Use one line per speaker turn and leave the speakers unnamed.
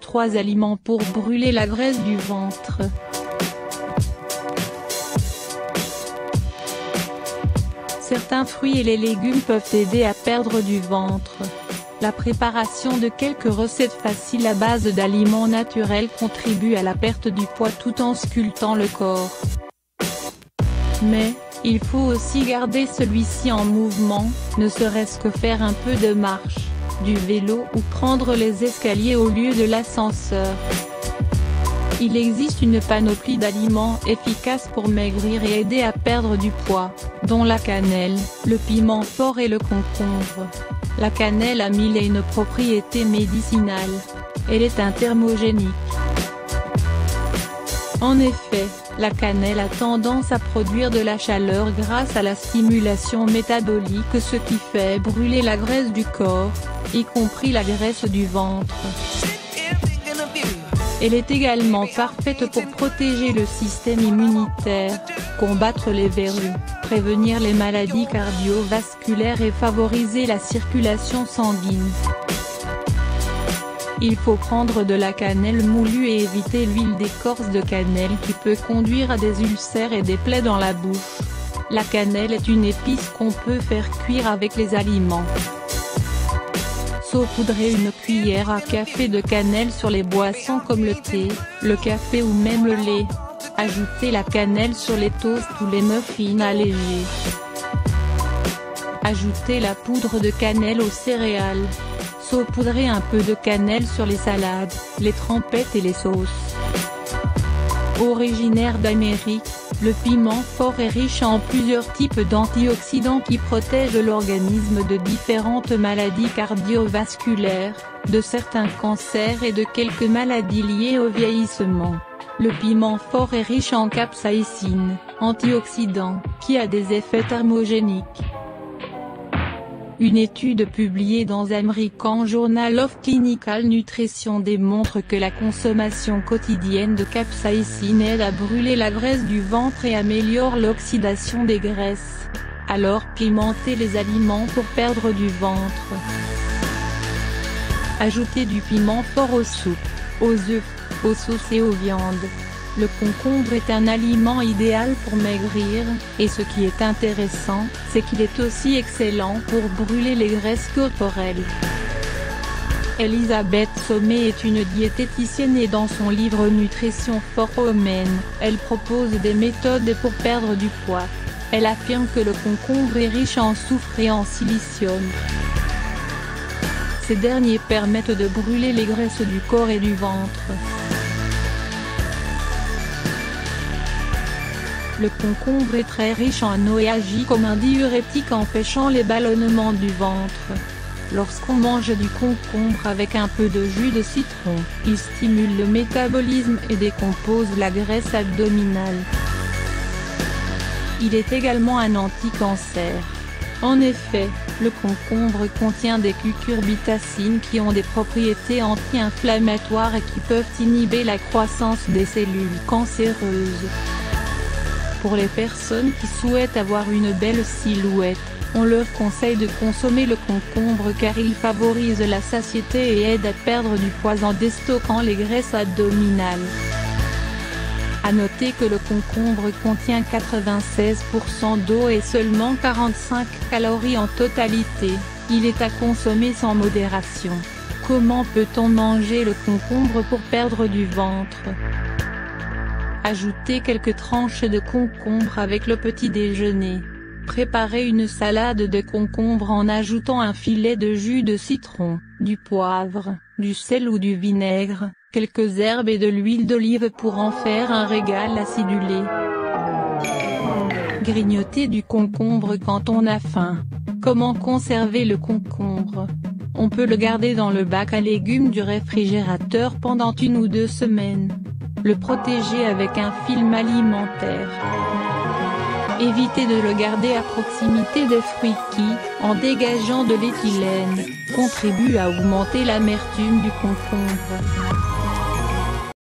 3 aliments pour brûler la graisse du ventre. Certains fruits et les légumes peuvent aider à perdre du ventre. La préparation de quelques recettes faciles à base d'aliments naturels contribue à la perte du poids tout en sculptant le corps. Mais, il faut aussi garder celui-ci en mouvement, ne serait-ce que faire un peu de marche, du vélo ou prendre les escaliers au lieu de l'ascenseur. Il existe une panoplie d'aliments efficaces pour maigrir et aider à perdre du poids, dont la cannelle, le piment fort et le concombre. La cannelle a mille et une propriétés médicinales. Elle est un thermogénique. En effet, la cannelle a tendance à produire de la chaleur grâce à la stimulation métabolique, ce qui fait brûler la graisse du corps, y compris la graisse du ventre. Elle est également parfaite pour protéger le système immunitaire, combattre les verrues, prévenir les maladies cardiovasculaires et favoriser la circulation sanguine. Il faut prendre de la cannelle moulue et éviter l'huile d'écorce de cannelle qui peut conduire à des ulcères et des plaies dans la bouche. La cannelle est une épice qu'on peut faire cuire avec les aliments. Saupoudrer une cuillère à café de cannelle sur les boissons comme le thé, le café ou même le lait. Ajoutez la cannelle sur les toasts ou les muffins allégés. Ajoutez la poudre de cannelle aux céréales. Saupoudrez un peu de cannelle sur les salades, les trempettes et les sauces. Originaire d'Amérique, le piment fort est riche en plusieurs types d'antioxydants qui protègent l'organisme de différentes maladies cardiovasculaires, de certains cancers et de quelques maladies liées au vieillissement. Le piment fort est riche en capsaïcine, antioxydant, qui a des effets thermogéniques. Une étude publiée dans American Journal of Clinical Nutrition démontre que la consommation quotidienne de capsaïcine aide à brûler la graisse du ventre et améliore l'oxydation des graisses. Alors pimentez les aliments pour perdre du ventre. Ajoutez du piment fort aux soupes, aux œufs, aux sauces et aux viandes. Le concombre est un aliment idéal pour maigrir, et ce qui est intéressant, c'est qu'il est aussi excellent pour brûler les graisses corporelles. Elisabeth Sommet est une diététicienne et dans son livre Nutrition for Women, elle propose des méthodes pour perdre du poids. Elle affirme que le concombre est riche en soufre et en silicium. Ces derniers permettent de brûler les graisses du corps et du ventre. Le concombre est très riche en eau et agit comme un diurétique empêchant les ballonnements du ventre. Lorsqu'on mange du concombre avec un peu de jus de citron, il stimule le métabolisme et décompose la graisse abdominale. Il est également un anti-cancer. En effet, le concombre contient des cucurbitacines qui ont des propriétés anti-inflammatoires et qui peuvent inhiber la croissance des cellules cancéreuses. Pour les personnes qui souhaitent avoir une belle silhouette, on leur conseille de consommer le concombre car il favorise la satiété et aide à perdre du poids en déstockant les graisses abdominales. À noter que le concombre contient 96% d'eau et seulement 45 calories en totalité, il est à consommer sans modération. Comment peut-on manger le concombre pour perdre du ventre ? Ajoutez quelques tranches de concombre avec le petit déjeuner. Préparez une salade de concombre en ajoutant un filet de jus de citron, du poivre, du sel ou du vinaigre, quelques herbes et de l'huile d'olive pour en faire un régal acidulé. Grignoter du concombre quand on a faim. Comment conserver le concombre ? On peut le garder dans le bac à légumes du réfrigérateur pendant 1 ou 2 semaines. Le protéger avec un film alimentaire. Évitez de le garder à proximité des fruits qui, en dégageant de l'éthylène, contribuent à augmenter l'amertume du concombre.